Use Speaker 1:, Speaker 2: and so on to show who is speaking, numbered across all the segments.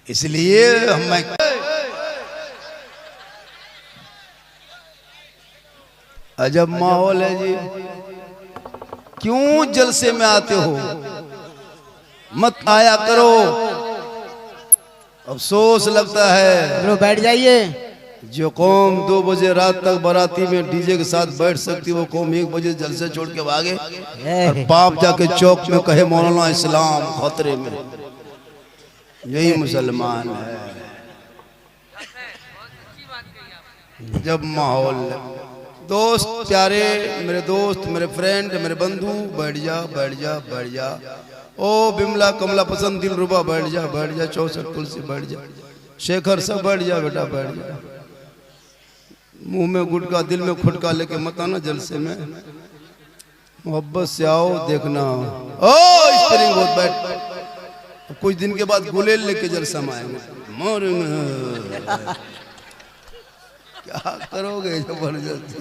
Speaker 1: इसलिए हम अजब माहौल है जी। क्यों जलसे में आते हो? मत आया करो, अफसोस लगता है।
Speaker 2: बैठ जाइए।
Speaker 1: जो कौम 2 बजे रात तक बाराती में डीजे के साथ बैठ सकती, वो कौम 1 बजे जलसे छोड़ के भागे और बाप जाके चौक में कहे मौलाना इस्लाम खतरे में। यही मुसलमान है। जब माहौल दोस्त प्यारे, मेरे दोस्त, मेरे फ्रेंड, मेरे बंधु, बैठ जा बैठ जा बैठ जा। ओ बिमला कमला पसंद दिलरुबा बैठ जा बैठ जा। 64 तुलसी बैठ जा। शेखर सब बैठ जा बेटा बैठ जा। मुंह में गुटका दिल में खुटका लेके मत आना जलसे में। मोहब्बत से आओ, देखना। ओ स्प्रिंग बहुत बैठ। कुछ दिन के बाद गुलेल लेके जलसा में आएंगे। क्या करोगे जबरदस्ती।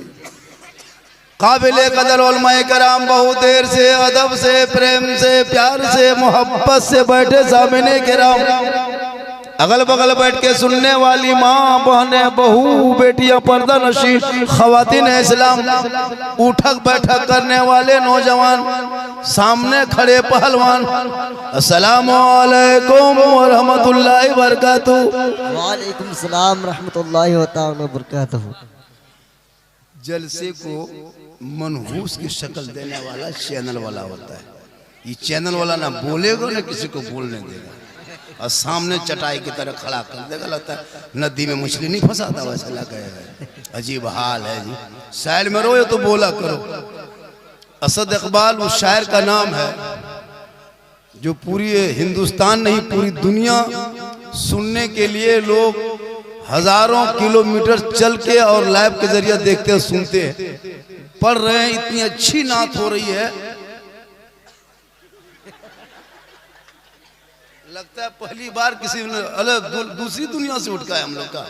Speaker 1: काबिले कदर उलमाए कराम बहुत देर से, अदब से, प्रेम से, प्यार से, मोहब्बत से बैठे सामने किराम। अगल बगल बैठ के सुनने वाली माँ, बहने, बहू, बेटियां, पर्दा नशी, खवातीन इस्लाम, उठक बैठक करने वाले नौजवान, सामने खड़े पहलवान, अस्सलामु अलैकुम व रहमतुल्लाहि व बरकातहू।
Speaker 2: वालेकुम सलाम रहमतुल्लाहि व बरकातहू।
Speaker 1: जलसे को मनहूस की शक्ल देने वाला चैनल वाला होता है। ये चैनल वाला ना बोलेगा ना किसी को बोलने देगा, और सामने चटाई की तरह खड़ा कर देगा। लगता है नदी में मछली नहीं फंसाता, वैसा लगा है। अजीब हाल है जी। शायर में रोए तो बोला करो। असद इकबाल उस शायर का नाम है जो पूरी हिंदुस्तान नहीं पूरी दुनिया सुनने के लिए लोग हजारों किलोमीटर चल के और लाइव के जरिए देखते हैं, सुनते हैं, पढ़ रहे हैं। इतनी अच्छी नात हो रही है, लगता है पहली बार किसी ने अलग दूसरी दुनिया से उठका है हम लोग का।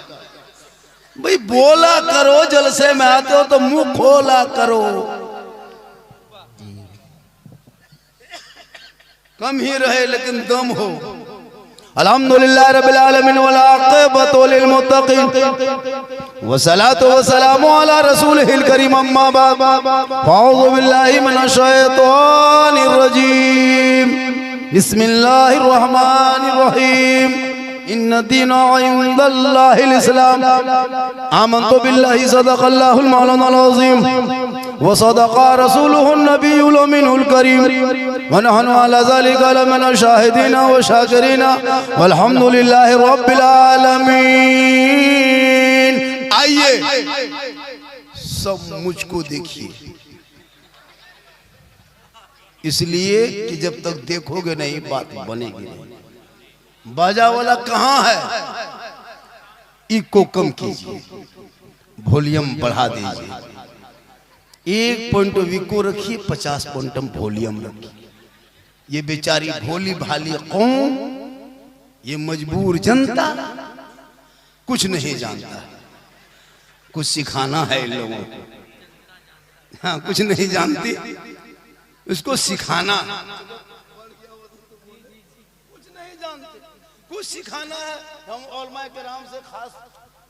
Speaker 1: भाई बोला करो, जलसे में आते हो तो मुंह खोला करो। कम ही रहे लेकिन दम हो। अल्हम्दुलिल्लाह रब्बिल आलमीन वल आक़िबतु लिल मुत्तक़ीन वस्सलातु वस्सलामु अला रसूलिहिल करीम अम्मा बाद। अऊज़ु बिल्लाहि मिनश शैतानिर रजीम। बिस्मिल्लाहिर रहमानिर रहीम। इन्न दीना इंदल्लाहिल इस्लाम। आमन्तु बिल्लाहि सदक़ल्लाहुल मौलानाल अज़ीम व सदक़ा रसूलुहुन नबियुल अमीनुल करीम व नहनु अला ज़ालिका लमिनश शाहिदीना व शाकिरीना वल्हम्दुलिल्लाहि रब्बिल आलमीन। आइए सब मुझको देखिए, इसलिए कि जब तक देखोगे नहीं बात बनेगी नहीं। बाजा वाला कहाँ है? इको कम कीजिए, वॉल्यूम बढ़ा दीजिए। 1 पॉइंट इको रखिए, 50 पॉइंट वॉल्यूम रखिए। ये बेचारी भोली भाली कौम, ये मजबूर जनता कुछ नहीं जानता। कुछ सिखाना है इन लोगों को। हाँ, कुछ नहीं जानती, उसको सिखाना। कुछ नहीं जानते, कुछ सिखाना है। हम उलमाए किराम से खास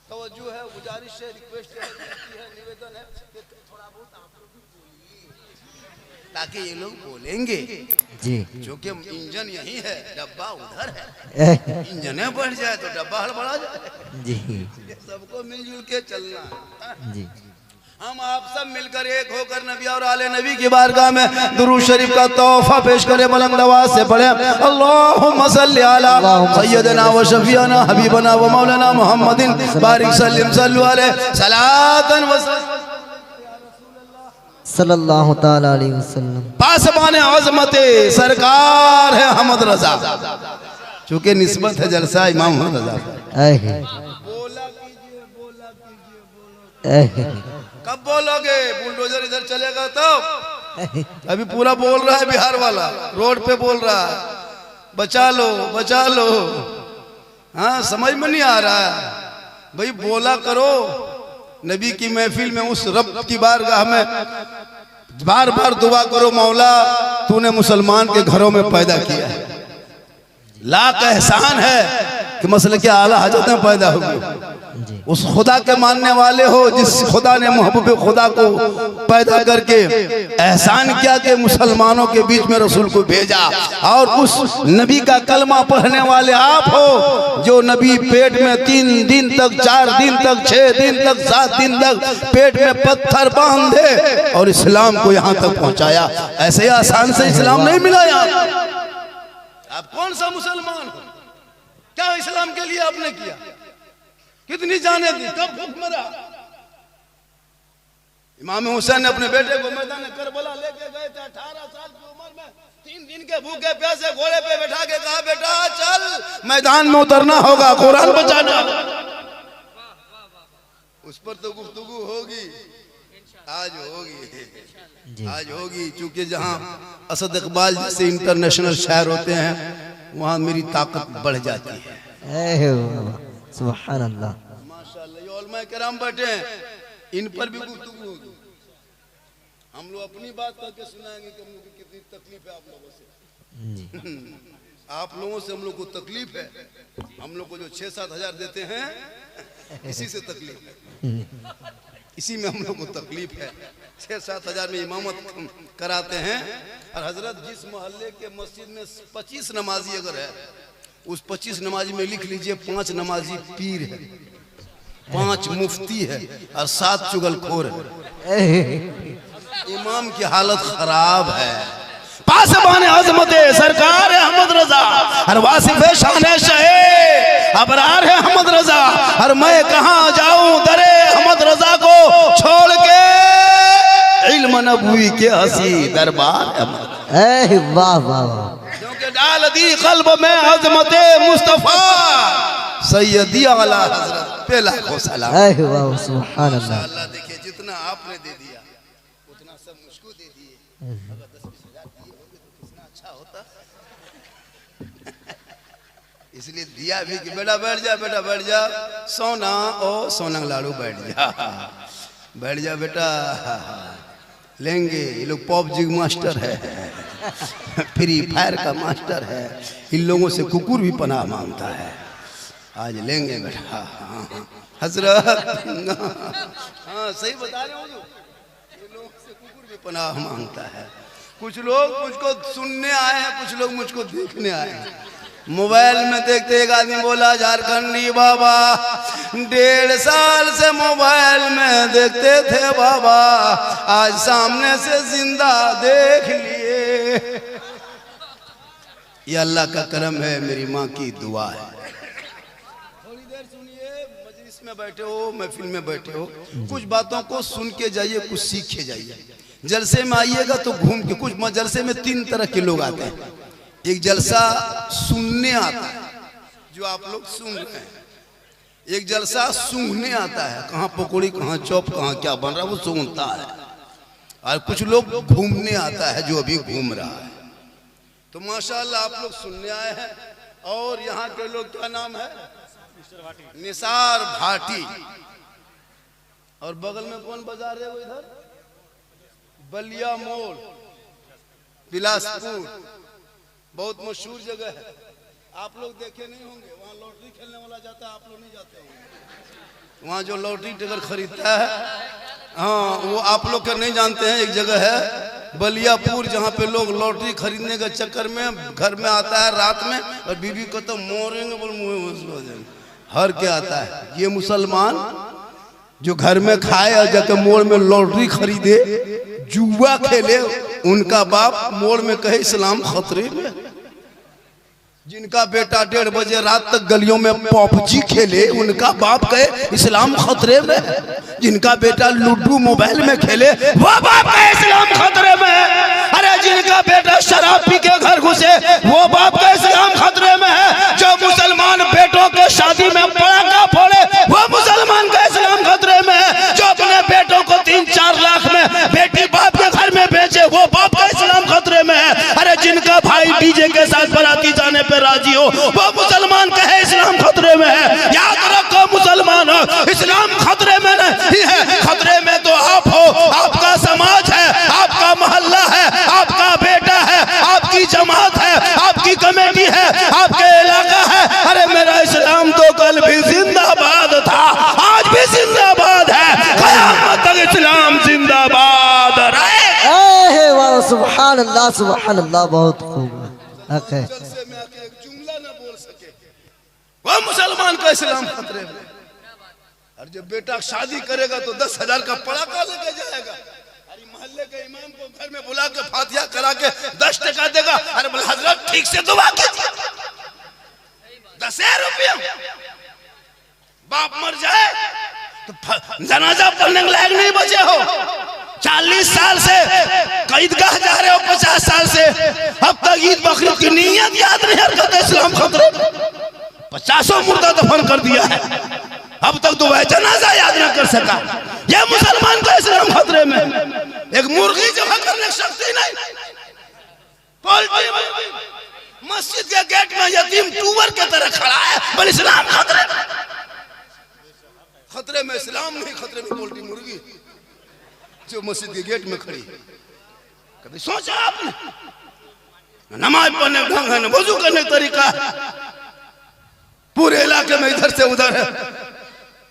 Speaker 1: तवज्जो है, गुजारिश है, रिक्वेस्ट है, निवेदन है कि थोड़ा बहुत आप लोग भी बोलिए, ताकि ये लोग बोलेंगे जी। जो कि इंजन यही है, डब्बा उधर है। इंजन बढ़ जाए तो डब्बा हड़बड़ा जाए जी। सबको मिलजुल के चलना जी। हम आप सब मिलकर एक होकर नबी और आले नबी की बारगाह में दुरूद शरीफ का तोहफा पेश करें। बुलंद आवाज से पढ़ें अल्लाहुम्मा सल्ली अला सय्यदना व शफीअना हबीबना व मौलाना मुहम्मदिन बारिक सल्लिम सल्लु अलैहि सलातन व
Speaker 2: सल्लल्लाहु तआला अलैहि वसल्लम।
Speaker 1: पासबान अज़मते सरकार है अहमद रजा, चूंकि निस्बत है जलसा इमाम अहमद रजा। कब बोलोगे? बुलडोजर इधर चलेगा तो। अभी पूरा बोल रहा है बिहार वाला, रोड पे बोल रहा है बचा लो बचा लो। हाँ, समझ में नहीं आ रहा है भाई। बोला करो। नबी की महफिल में उस रब की बारगाह में बार बार दुआ करो, मौला तूने मुसलमान के घरों में पैदा किया है, लाख एहसान है कि मसले के आला हजरतें पैदा होगी। उस खुदा के मानने वाले हो जिस खुदा ने महबूब खुदा को पैदा करके एहसान किया कि मुसलमानों के बीच में रसूल को भेजा, और उस नबी का कलमा पढ़ने वाले आप हो जो नबी पेट में 3 दिन तक, 4 दिन तक, 6 दिन तक, 7 दिन तक पेट में पत्थर बांधे और इस्लाम को यहाँ तक पहुँचाया। ऐसे ही आसान से इस्लाम नहीं मिला यहाँ। आप कौन सा मुसलमान हो? क्या इस्लाम के लिए आपने किया? कितनी जाने दी? कब भूख मरा? इमाम हुसैन ने अपने बेटे को मैदान करबला लेके गए थे 18 साल की उम्र में, 3 दिन के भूखे प्यासे घोड़े पे बैठा के कहा बेटा चल मैदान में उतरना होगा, कुरान बचाना। उस पर तो गुफ्तगू होगी, आज होगी, आज होगी। चूंकि जहां असद इकबाल जैसे इंटरनेशनल शायर होते हैं वहां मेरी ताकत बढ़ जाती है।
Speaker 2: सुभान अल्लाह,
Speaker 1: माशाअल्लाह। ये उलमा किराम बैठे हैं, इन पर भी गुफ्तगू होगी। हम लोग अपनी बात करके सुनाएंगे कि हम लोग की कितनी तकलीफ है आप लोगों से। आप लोगों से हम लोग को तकलीफ है। हम लोग को जो 6-7 हजार देते हैं इसी से तकलीफ है, इसी में हम लोग को तकलीफ है। 6-7 हजार में इमामत कराते हैं, और हजरत जिस मोहल्ले के मस्जिद में 25 नमाजी अगर है, उस 25 नमाजी में लिख लीजिए 5 नमाजी पीर है, 5 मुफ्ती है और 7 चुगलखोर है। इमाम की हालत खराब है। पासबान अजमत सरकार है अहमद रजा, और वासिफ शान शहे अबरार है अहमद रजा, और मैं कहाँ जाऊं दरे अहमद रजा को छोड़ के, इल्म नबवी के हसी दरबार है।
Speaker 2: वाह वाह,
Speaker 1: डाल दी कल्ब में अज़मते मुस्तफा सैयदी आला हजरत पे लाखों सलाम।
Speaker 2: वाह सुभान अल्लाह।
Speaker 1: देखिए जितना आपने दे दिया उतना सब मुझको दे दिए। अगर 10-20 हजार दिए होंगे तो कितना अच्छा होता। इसलिए दिया भी कि बेटा बैठ जा, बेटा बैठ जा, सोना ओ सोना लाड़ू बैठ जा, बैठ जा बेटा, लेंगे। ये लोग पबजी मास्टर है, फ्री फायर का मास्टर है, इन लोगों से कुकुर भी पनाह मांगता है। आज लेंगे बेटा। हजरत हाँ सही बता रहे हो, इन लोगों से कुकुर भी पनाह मांगता है। कुछ लोग मुझको सुनने आए हैं, कुछ लोग मुझको देखने आए हैं। मोबाइल में देखते एक आदमी बोला झारखंडी बाबा 1.5 साल से मोबाइल में देखते थे बाबा, आज सामने से जिंदा देख लिए। ये अल्लाह का करम है, मेरी माँ की दुआ है। थोड़ी देर सुनिए, मजलिस में बैठे हो, महफिल में बैठे हो, कुछ बातों को सुन के जाइए, कुछ सीख के जाइए। जलसे में आइएगा तो घूम के, कुछ जलसे में 3 तरह के लोग आते हैं। एक जलसा सुनने आता है जो आप लोग सुन रहे हैं, एक जलसा सूंघने आता है, कहाँ पकौड़ी, कहाँ चौप, कहाँ क्या बन रहा है वो सूंघता है, और कुछ लोग घूमने आता है जो अभी घूम रहा है। तो माशाअल्लाह आप लोग सुनने आए हैं। और यहाँ के लोग, क्या नाम है? निसार भाटी। और बगल में कौन बाजार है वो? इधर बलिया मोड़, बिलासपुर, बहुत मशहूर जगह है। आप लोग देखे नहीं होंगे, वहाँ लॉटरी खेलने वाला जाता है, आप लोग नहीं जाते होंगे। वहाँ जो लॉटरी टिकट खरीदता है, हाँ वो आप लोग का नहीं जानते हैं। एक जगह है बलियापुर जहाँ पे लोग लॉटरी खरीदने के चक्कर में घर में आता है रात में, और बीबी को तो मोरेंगे बोल मुँह हर के आता है। ये मुसलमान जो घर में खाए और जाके मोड़ में लॉटरी खरीदे, जुआ खेले, उनका बाप मोड़ में कहे इस्लाम खतरे में। जिनका बेटा 1:30 बजे रात तक गलियों में पबजी खेले, उनका बाप कहे इस्लाम खतरे में। जिनका बेटा लूडो मोबाइल में खेले, वो बाप कहे इस्लाम खतरे में। अरे जिनका बेटा शराब पी के घर घुसे, वो बाप कहे इस्लाम खतरे में है। जो मुसलमान बेटों के शादी में पटाखा फोड़े, वो मुसलमान का इस्लाम खतरे में है। जो अपने बेटों को 3-4 लाख में बेटी बाप के घर में बेचे, वो बाप का इस्लाम खतरे में है। अरे जिनका भाई डीजे के साथ बाराती जाने पे राजी हो, वो मुसलमान कहे इस्लाम खतरे में है। याद रखो मुसलमान हो, इस्लाम खतरे में नहीं है, खतरे में तो आप हो, आपका समाज है, आपका मोहल्ला है, आपका बेटा है, आपकी जमात है, आपकी कमेटी है, आपके इलाका है। अरे मेरा इस्लाम
Speaker 2: सुभान अल्लाह बहुत खूब। ओके
Speaker 1: जलसे में आके एक जुमला ना बोल सके, वह मुसलमान का इस्लाम खतरे में। और जब बेटा शादी करेगा तो 10,000 का पड़ाका लेके जाएगा। अरे मोहल्ले के इमाम को घर में बुला के फातिहा करा के 10 टका देगा। अरे बोले हजरत ठीक से दुआ कीजिए, 10,000 रुपया। बाप मर जाए तो जनाजा पढ़ने के लायक नहीं बचे हो। 40 साल से ईदगाह जा रहे हो, 50 साल से अब तक ईद बकरीद की नीयत याद नहीं करते। इस्लाम खतरे में, 50 मुर्दा दफन कर दिया है, अब तक दुआ जनाजा याद न कर सका। यह मुसलमान का इस्लाम खतरे में। एक मुर्गी जमा करने की शक्ति नहीं, पोल्ट्री मस्जिद के गेट में यतीम टूवर के तरह खड़ा है, पर इस्लाम खतरे में। खतरे में इस्लाम नहीं, खतरे में पोल्ट्री मुर्गी जो मस्जिद के गेट में खड़ी है। कभी सोचा आपने? नमाज पढ़ने का ढंग है, न वजू करने का तरीका है। पूरे इलाके में इधर से उधर है।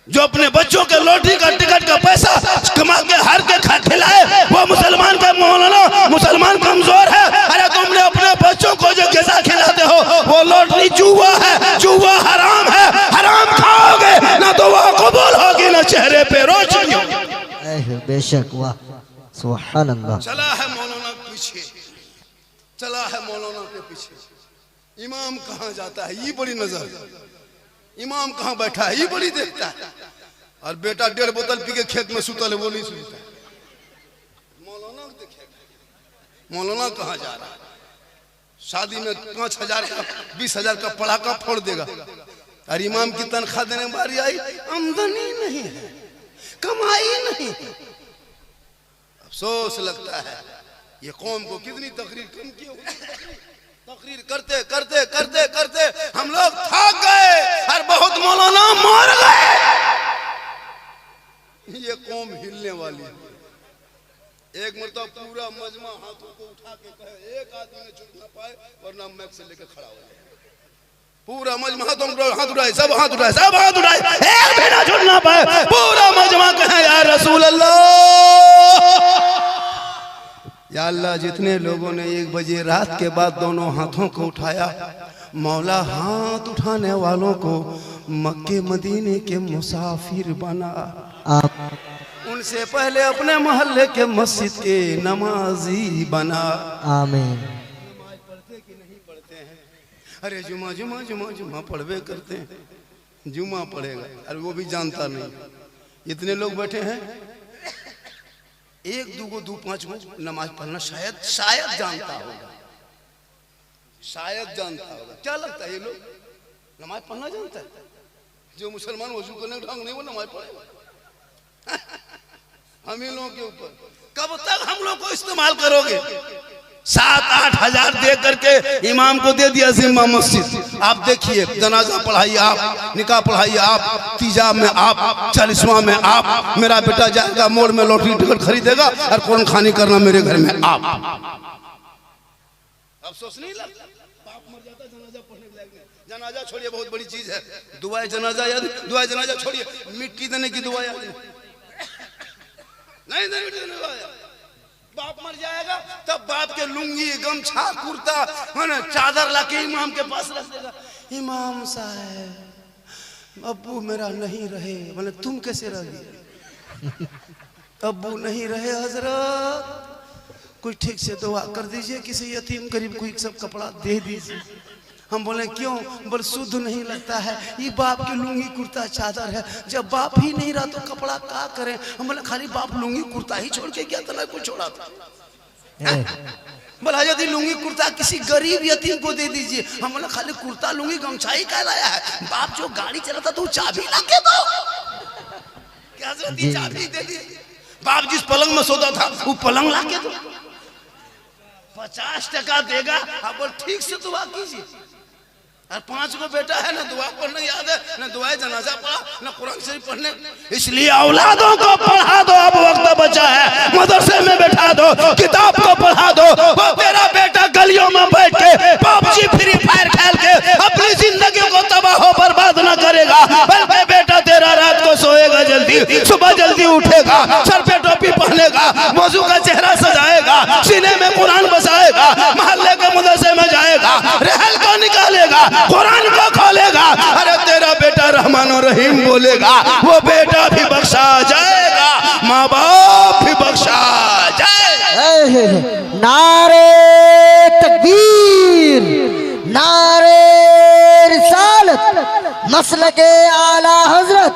Speaker 1: जो अपने बच्चों के लॉटरी का टिकट का पैसा कमा के हार के खिलाए, वो मुसलमान का मौलाना मुसलमान कमजोर है। अरे तुमने अपने बच्चों को जो ग़िज़ा खिलाते हो वो लॉटरी जुआ है, जुआ हराम है। हराम खाओगे ना तो वो कबूल होगी ना चेहरे पे रोशनी होगी।
Speaker 2: बेशक, वाह सुभान अल्लाह।
Speaker 1: चला है मौलाना के पीछे, चला है मौलाना के पीछे। इमाम कहाँ जाता है ये बड़ी नजर, इमाम कहाँ बैठा है ये बड़ी देखता है। और बेटा 1.5 बोतल पी के खेत में सुतल है, वो नहीं सुनता। मौलाना देखेगा मौलाना कहाँ जा रहा है। शादी में 5,000 का 20,000 का पड़ाका फोड़ देगा। और इमाम की तनख्वाह देने बारी आई, आमदनी नहीं है, कमाई नहीं। अफसोस लगता है ये कौम को कितनी तकरीर कम की होगी। तकरीर करते करते करते करते हम लोग थक गए और बहुत मौलाना मर गए। ये कौम हिलने वाली है। एक मरतबा पूरा मजमा हाथों को उठा के कहे, एक आदमी ने छूट ना पाए वरना मैक से लेकर खड़ा हो जाए। पूरा मजमा हाथ उठाए, सब हाथ उठाए, सब हाथ उठाए, एक भी ना छूट ना पाए। पूरा मजमा कहे या रसूल अल्लाह, या अल्लाह जितने लोगों ने 1 बजे रात के बाद दोनों हाथों को उठाया, मौला हाथ उठाने वालों को मक्के मदीने के मुसाफिर बना। उनसे पहले अपने मोहल्ले के मस्जिद के नमाजी बना। आमीन। नमाज पढ़ते कि नहीं पढ़ते हैं? अरे जुमा जुमा जुमा जुमा पढ़वे करते हैं, जुमा पढ़ेगा, अरे वो भी जानता नहीं। इतने लोग बैठे हैं, 1 2 गो 2 5 गो नमाज पढ़ना शायद जानता होगा, शायद जानता होगा। क्या लगता है ये लोग नमाज पढ़ना जानता है? जो मुसलमान वजू करने का ढंग नहीं वो नमाज पढ़ेगा। हम इन लोगों के ऊपर कब तक हम लोग को इस्तेमाल करोगे? 7-8 हजार दे करके इमाम को दे दिया जिम्मा मस्जिद। आप देखिए, जनाजा पढ़ाइए आप, निकाह पढ़ाइए आप, तीजा में आप, 40वां में आप। मेरा बेटा जाएगा मोड़ में लॉटरी टिकट खरीदेगा और कुरान खानी करना मेरे घर में आप। अफसोस नहीं लगता? बाप मर जाता जनाजा पढ़ने के लायक। जनाजा छोड़िए, बहुत बड़ी चीज है, दुआए जनाजा याद। दुआए जनाजा छोड़िए, मिट्टी देने की दुआ याद नहीं देने की दुआ। बाप मर जाएगा तब बाप के लुंगी गमछा कुर्ता चादर लाके इमाम के पास रख देगा। इमाम साहब अब्बू मेरा नहीं रहे। बोले तुम कैसे रह गए? अब्बू नहीं रहे हजरत, कोई ठीक से दुआ कर दीजिए, किसी यतीम गरीब को सब कपड़ा दे दीजिए। हम बोले क्यों? बोले शुद्ध नहीं लगता है, ये बाप की लुंगी कुर्ता चादर है, जब बाप ही नहीं रहा तो कपड़ा क्या करें? हम बोले खाली बाप लुंगी कुर्ता ही छोड़ के क्या था, कुछ छोड़ा था? बोला यदि लुंगी कुर्ता किसी गरीब यतीम को दे दीजिए। हम बोले खाली कुर्ता लुंगी गमछा ही क्या लाया है? बाप जो गाड़ी चलाता तो चाबी ला के दो, क्या चाबी दे दी। बाप जिस पलंग में सोता था वो पलंग ला के दो। 50 टका देगा, अब ठीक से दुआ कीजिए। और 5 को बेटा है, ना दुआ पढ़ने याद है, ना दुआ जनाजा पढ़ा, ना कुरान शरीफ पढ़ने। इसलिए औलादों को पढ़ा दो, अब वक्त बचा है, मदरसे में बैठा दो, किताब को पढ़ा दो। वो तेरा बेटा गलियों में बैठ के पबजी फ्री फायर खेल के अपनी जिंदगी को तबाह बर्बाद न करेगा, बल्कि बेटा तेरा रात को सोएगा जल्दी, सुबह जल्दी उठेगा, सर पे टोपी पहनेगा, मौजू का चेहरा सजाएगा, सीने में कुरान निकालेगा, कुरान को खोलेगा, अरे तेरा बेटा रहमान और रहीम बोलेगा, वो बेटा भी बख्शा जाएगा, माँ बाप भी बख्शा जाएगा।
Speaker 2: नारे तकबीर, नारे रिसालत, मसलके आला हजरत,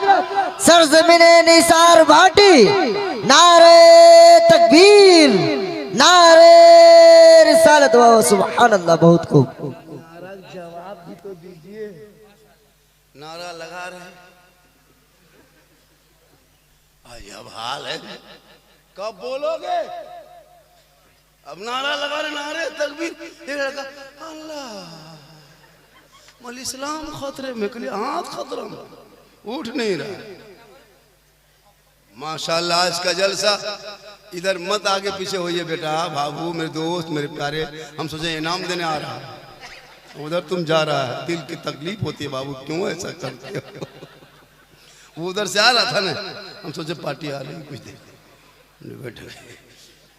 Speaker 2: सरजमीने निसार भाटी, नारे तकबीर, नारे रिसालत। वाह सुभान अल्लाह, बहुत खूब।
Speaker 1: जवाब भी तो दीजिए। नारा लगा रहे, अब हाल है, कब बोलोगे? अब नारा लगा रहे, नारे तकबीर। एक लड़का अल्लाह मल इस्लाम खतरे में, हाथ खतरा में, उठ नहीं रहा। माशाल्लाह आज का जलसा, इधर मत आगे पीछे होइए बेटा, बाबू मेरे दोस्त मेरे प्यारे, हम सोचे इनाम देने आ रहा है, उधर तुम जा रहा है, दिल की तकलीफ होती है बाबू, क्यों ऐसा करते हो? वो उधर से आ रहा था ना, हम सोचे पार्टी आ रही, कुछ देर बैठे,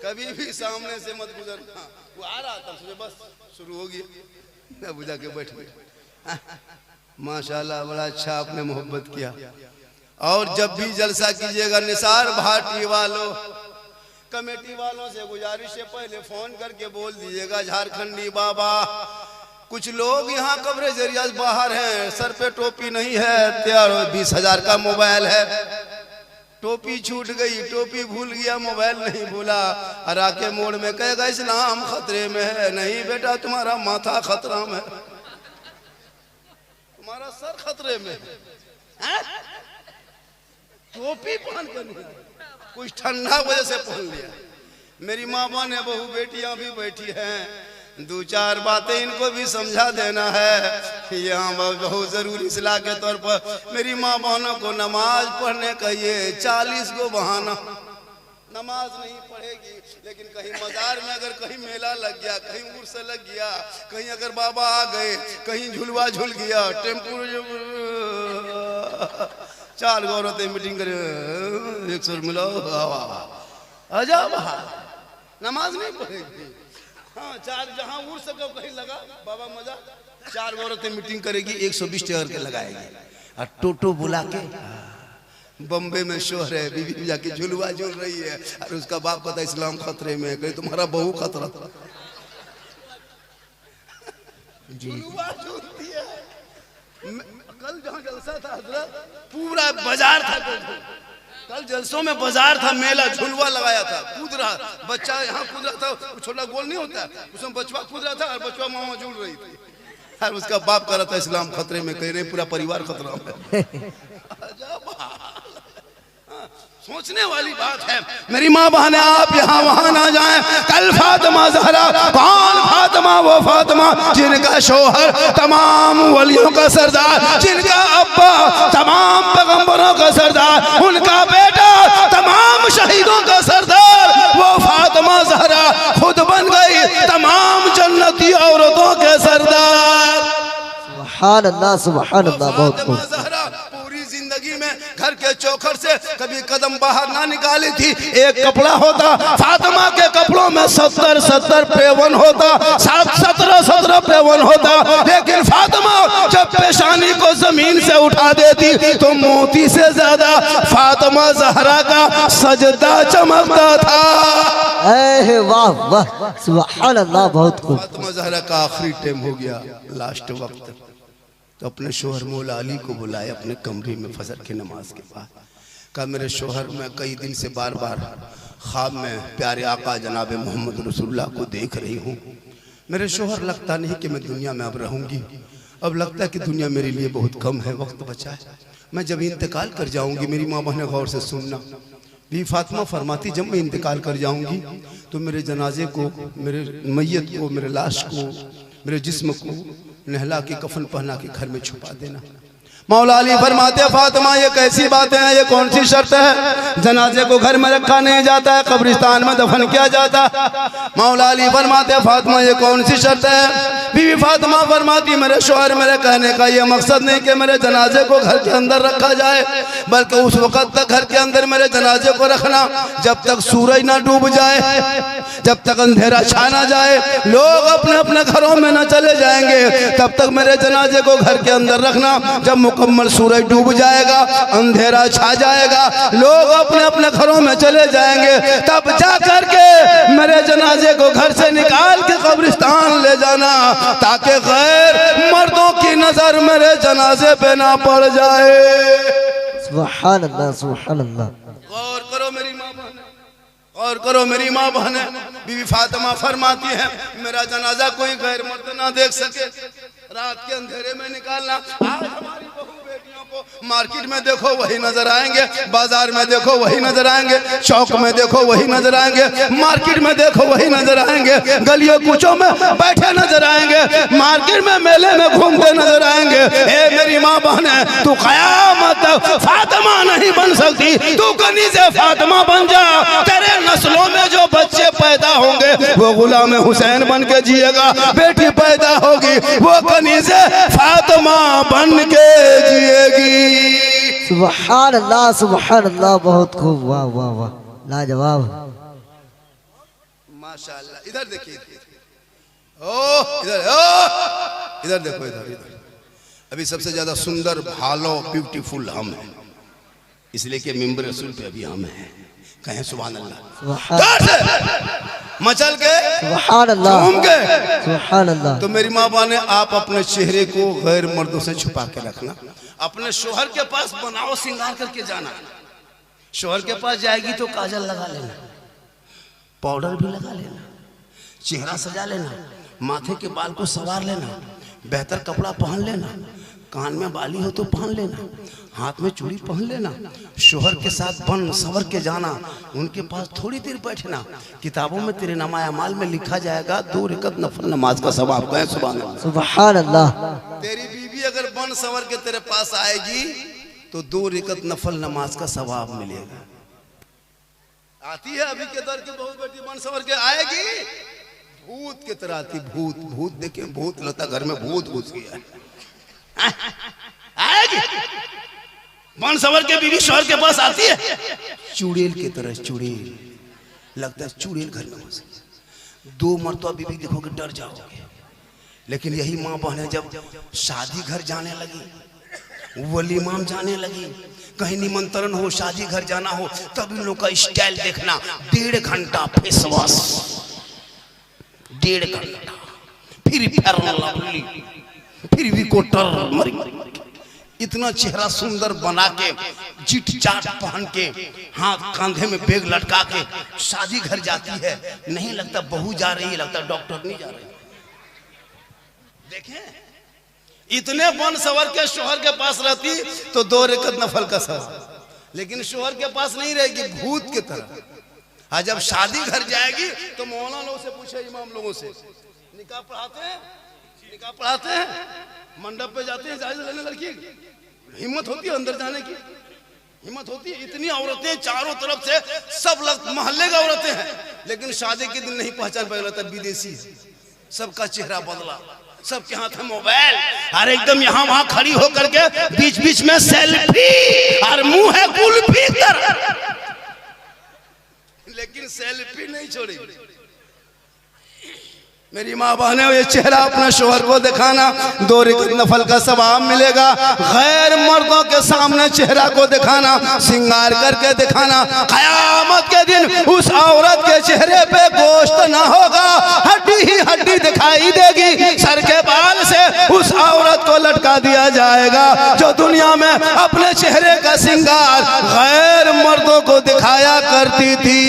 Speaker 1: कभी भी सामने से मत गुजरना। वो आ रहा था, सोचे बस शुरू हो गया, बुझा के बैठ गए। माशाल्लाह बड़ा अच्छा आपने मोहब्बत किया। और जब भी जलसा कीजिएगा निसार भाटी वालों, कमेटी वालों से गुजारिश है, पहले फोन करके बोल दीजिएगा झारखंडी बाबा, कुछ लोग यहाँ कवरेज एरिया बाहर हैं, सर पे टोपी नहीं है, 20,000 का मोबाइल है, टोपी छूट गई, टोपी भूल गया, मोबाइल नहीं भूला, और आके मोड़ में कहेगा इस्लाम खतरे में है। नहीं बेटा, तुम्हारा माथा खतरा में, तुम्हारा सर खतरे में है। टोपी पहन कर नहीं, कुछ ठंडा वजह से पहन लिया। मेरी माँ बहन है, बहू बेटियां भी बैठी हैं, 2-4 बातें इनको भी समझा देना है यहाँ बहुत जरूरी इस्लाह के तौर पर। मेरी माँ बहनों को नमाज पढ़ने का ये 40 को बहाना, नमाज नहीं पढ़ेगी, लेकिन कहीं मजार में अगर कहीं मेला लग गया, कहीं उर्स लग गया, कहीं अगर बाबा आ गए, कहीं झुलवा झुल गया, टेम्पू 4 औरतें मीटिंग करे, 100 मिलो, अजब नमाज नहीं पढ़ेगी। हाँ 4 जहाँ उड़ सके कहीं लगा बाबा मजा, 4 औरतें मीटिंग करेगी, 120 टका के लगाएगी, और टोटो बुला के बम्बे में शोहर है, बीवी जाके झुलवा झूल रही है, और उसका बाप कहता है इस्लाम खतरे में है, कहीं तुम्हारा बहू खतरा था। झुलवा झूलती है। कल जहाँ जलसा था हजरत, पूरा बाजार था, कल जलसों में बाजार था, मेला झुलवा लगाया था, कूद रहा बच्चा, यहाँ कूद रहा था, छोटा गोल नहीं होता, उसमें बचवा कूद रहा था, और बचवा मामा झूल रही थी, और उसका बाप कह रहा था इस्लाम खतरे में, कह रहे पूरा परिवार खतरा में। सोचने वाली बात है। मेरी माँ बहन आप यहाँ वहाँ ना जाएं। कल फातिमा ज़हरा, कौन फातिमा? वो फातिमा जिनका शोहर तमाम वलियों का सरदार, जिनका अब्बा तमाम पैगंबरों का सरदार, उनका बेटा तमाम शहीदों का सरदार, वो फातिमा ज़हरा खुद बन गई तमाम जन्नती औरतों के सरदार।
Speaker 2: सुभान अल्लाह, सुभान अल्लाह, बहुत खूब।
Speaker 1: जिंदगी में घर के चौखट से कभी कदम बाहर ना निकाली थी। एक कपड़ा होता, फातिमा के कपड़ों में 70 पेवन होता, 17 पेवन होता, लेकिन फातिमा जब पेशानी को जमीन से उठा देती तो मोती से ज्यादा फातिमा ज़हरा का सजदा चमकता था।
Speaker 2: वाह वाह, सुभान अल्लाह, बहुत खूब।
Speaker 1: फातिमा ज़हरा का आखिरी टाइम हो गया, लास्ट वक्त, तो अपने शोहर मौला अली को बुलाए अपने कमरे में फजर की नमाज के बाद। कहा मेरे शोहर, मैं कई दिन से बार बार ख्वाब में प्यारे आका जनाब मोहम्मद रसूलुल्लाह को देख रही हूँ। मेरे शोहर, लगता नहीं कि मैं दुनिया में अब रहूँगी, अब लगता है कि दुनिया मेरे लिए बहुत कम है, वक्त बचा है, मैं जब इंतकाल कर जाऊँगी। मेरी माँ बहन गौर से सुनना, बीवी फातिमा फरमाती जब मैं इंतकाल कर जाऊँगी तो मेरे जनाजे को, मेरे मैयत को, मेरे लाश को, मेरे जिस्म को नहला के कफन पहना के घर में छुपा देना। मौला अली फरमाते फातिमा ये कैसी बातें हैं, ये कौन सी शर्त है? जनाजे को घर में रखा नहीं जाता है, कब्रिस्तान में दफन किया जाता। मौला अली फरमाते फातिमा ये कौन सी शर्त है? बीवी फातिमा फरमाती मेरे शौहर, मेरे कहने का ये मकसद नहीं कि मेरे जनाजे को घर के अंदर रखा जाए, बल्कि उस वक़्त तक घर के अंदर मेरे जनाजे को रखना जब तक सूरज ना डूब जाए, जब तक अंधेरा छा ना जाए, लोग अपने अपने घरों में न चले जाएंगे, तब तक मेरे जनाजे को घर के अंदर रखना। जब मुकम्मल सूरज डूब जाएगा, अंधेरा छा जाएगा, लोग अपने अपने घरों में चले जाएंगे, तब जा करके मेरे जनाजे को घर से निकाल के कब्रिस्तान ले जाना, ताकि गैर मर्दों की नजर मेरे जनाजे पे ना पड़ जाए।
Speaker 2: सुभान अल्लाह, सुभान अल्लाह।
Speaker 1: गौर करो मेरी माँ बहन, और करो मेरी माँ बहन। बीवी फातिमा फरमाती है, मेरा जनाजा कोई गैर मर्द ना देख सके, रात के अंधेरे में निकालना। आज हमारी बहू बेटियों को मार्केट में देखो वही नजर आएंगे, बाजार में देखो वही नजर आएंगे, चौक में देखो वही नजर आएंगे, मार्केट में देखो वही नजर आएंगे, गलियों कूचों में बैठे नजर आएंगे, मार्केट में मेले में घूमते नजर आएंगे। ए मेरी माँ बहन, तू कयामत तक फातिमा नहीं बन सकती, तू कनीज़े फातिमा बन जा। तेरे नस्लों में जो बच्चे पैदा होंगे वो गुलाम हुसैन बन के जिएगा, बेटी पैदा होगी वो कनीज़े फातिमा बन के जिएगी।
Speaker 2: सुभान अल्लाह, सुभान अल्लाह। बहुत खूब, वाह वाह वाह, लाजवाब।
Speaker 1: माशाअल्लाह। इधर देखिए, ओ इधर देखो, इधर अभी सबसे ज्यादा सुंदर, भालो, ब्यूटीफुल हम हैं, इसलिए कि मिंबर रसूल पे अभी हम हैं। कहें सुभान अल्लाह, मचल के
Speaker 2: सुभान अल्लाह,
Speaker 1: घूम के
Speaker 2: सुभान अल्लाह।
Speaker 1: तो मेरी माँ बाने, आप अपने चेहरे को गैर मर्दों से छुपा के रखना, अपने शोहर के पास बनाओ श्रृंगार करके जाना। शोहर के पास जाएगी तो काजल लगा लेना, पाउडर भी लगा लेना, चेहरा सजा लेना, माथे के बाल को संवार लेना, बेहतर कपड़ा पहन लेना, कान में बाली हो तो पहन लेना, हाथ में चूड़ी पहन लेना। शोहर के साथ बन सवर के जाना, उनके पास थोड़ी देर बैठना। किताबों में तेरे नामा अमाल में लिखा जाएगा 2 रकअत नफल नमाज का सवाब। कहें सुभान अल्लाह,
Speaker 2: सुभान अल्लाह।
Speaker 1: तेरी बीवी अगर बन सवर के तेरे पास आएगी तो 2 रकअत नफल नमाज का सवाब मिलेगा। आती है अभी के दर की बहू बेटी बन सवर के आएगी, भूत की तरह आती, भूत भूत देखे, भूत लगता घर में भूत घुस गया आएगी। बन सवर के बीवी शोहर के पास आती है, चुड़ैल की तरह, चुड़ैल लगता है, चुड़ैल घर में घुस गई। 2 मरतबा बीवी देखोगे डर जाओगे। लेकिन यही माँ बहनें जब शादी घर जाने लगी, वलीमाम जाने लगी, कहीं निमंत्रण हो, शादी घर जाना हो, तब इन लोग का स्टाइल देखना। 1.5 घंटा फेस वॉश, 1.5 घंटा, फिर लवली, फिर भी कोटर मरी, इतना चेहरा सुंदर बना के, चिट चाट पहन के, हाथ कांधे में बैग लटका के शादी घर जाती है। नहीं लगता बहू जा रही है, लगता डॉक्टर नहीं जा रही। देखें, इतने बन सवर के शोहर के पास रहती तो 2 रकअत नफल का सवाब, लेकिन शोहर के पास नहीं रहेगी, भूत की तरह। आज जब शादी घर जाएगी तो मौलाना लोगों से पूछे, इमाम लोगों से, निकाह पढ़ाते हैं, निकाह पढ़ाते हैं, मंडप पे जाते हैं जायज लेने लड़की, हिम्मत होती है अंदर जाने की, हिम्मत होती है। इतनी औरतें चारों तरफ से, सब मोहल्ले का औरतें हैं, लेकिन शादी के दिन नहीं पहचान पाया, लगता विदेशी है। सबका चेहरा बदला, सबके हाथ में मोबाइल, और एकदम यहाँ वहां खड़ी होकर के बीच बीच में सेल्फी, और मुंह है कुल्फी तरह, लेकिन सेल्फी नहीं छोड़ी। मेरी माँ बहने, ये चेहरा अपने शोहर को दिखाना, 2 रकअत नफल का सवाब मिलेगा। गैर मर्दों के सामने चेहरा को दिखाना, श्रृंगार करके दिखाना। कयामत के दिन उस औरत के चेहरे पे गोश्त ना होगा, हड्डी ही हड्डी दिखाई देगी। सर के बाल से उस औरत को लटका दिया जाएगा जो दुनिया में अपने चेहरे का श्रृंगार गैर मर्दों को दिखाया करती थी।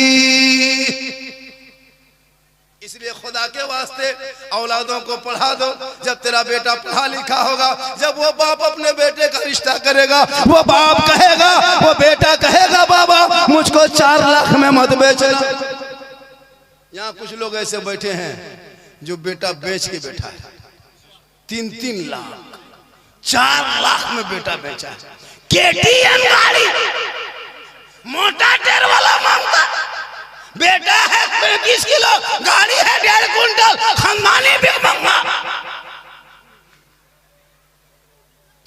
Speaker 1: इसलिए खुदा के वास्ते औलादों को पढ़ा दो। जब तेरा बेटा पढ़ा लिखा होगा, जब वो बाप अपने बेटे का रिश्ता करेगा, वो बाप कहेगा, वो बेटा कहेगा, बाबा मुझको 4 लाख में मत बेचना। यहाँ कुछ लोग ऐसे बैठे हैं जो बेटा बेच के बैठा है, 3-3 लाख, 4 लाख में बेटा बेचा है। केटीएम गाड़ी, मोटा टायर वाला मांगता, बेटा है 35 किलो, गाड़ी है 1.5 कुंटल, खानदानी भी मंगा,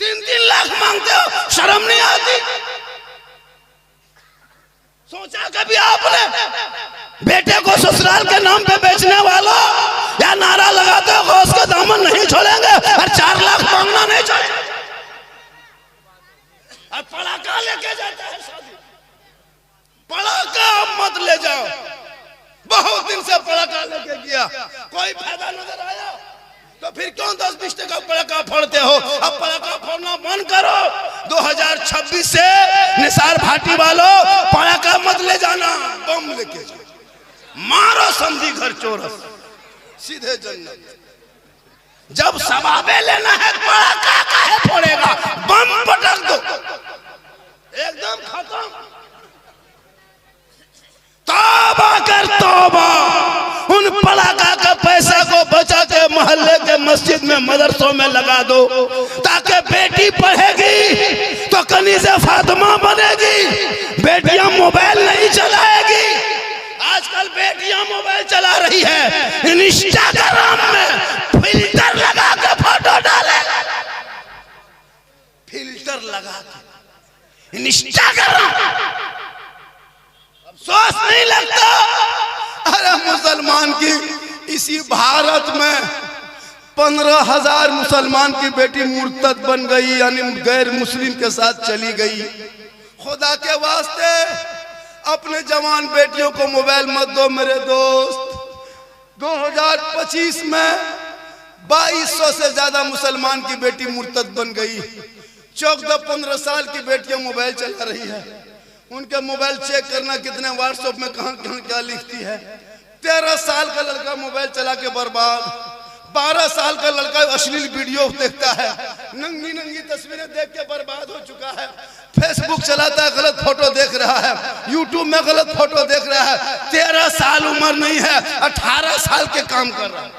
Speaker 1: 3-3 लाख मांगते हो, शर्म नहीं आती? सोचा कभी आपने बेटे को ससुराल के नाम पे बेचने वालों, या नारा लगाते हो गौस का दामन नहीं छोड़ेंगे और 4 लाख मांगना नहीं छोड़ेंगे, और पड़ाका लेके जाता है शादी। पड़ाका मत ले जाओ, बहुत दिन से पड़ाका लेके गया, कोई फायदा नजर आया तो फिर क्यों 10-20 टका पड़ाका फोड़ते हो? अब पड़ाका फोड़ना बंद करो। 2026 से निसार भाटी वालों पड़ाका मत ले जाना, बम लेके जाओ, मारो समझी घर चोरस, सीधे जन्नत। जब सवाबे लेना है पड़ाका काहे फोड़ेगा, बम पटक दो, एकदम खत्म। तौबा कर तौबा, उन पड़ाका का पैसा को बचा के मोहल्ले के मस्जिद में मदरसों में लगा दो, ताकि बेटी पढ़ेगी तो कनीज़े फातिमा बनेगी, बेटियां मोबाइल नहीं चलाएगी। आजकल बेटियां मोबाइल चला रही है, इंस्टाग्राम में फिल्टर लगा के फोटो डाले, फिल्टर लगा के इंस्टाग्राम। अफसोस नहीं लगता? अरे मुसलमान की इसी भारत में 15,000 मुसलमान की बेटी मुर्तद बन गई, यानी गैर मुस्लिम के साथ चली गई। खुदा के वास्ते अपने जवान बेटियों को मोबाइल मत दो मेरे दोस्त। 2025 में 2200 से ज्यादा मुसलमान की बेटी मुर्तद बन गई। 14-15 साल की बेटियां मोबाइल चला रही है, उनके मोबाइल चेक करना कितने व्हाट्सएप में कहां कहां क्या लिखती है। 13 साल का लड़का मोबाइल चला के बर्बाद, 12 साल का लड़का अश्लील वीडियो देखता है, नंगी नंगी तस्वीरें देख के बर्बाद हो चुका है। फेसबुक चलाता है, गलत फोटो देख रहा है, यूट्यूब में गलत फोटो देख रहा है। 13 साल उम्र नहीं है, 18 साल के काम कर रहा है।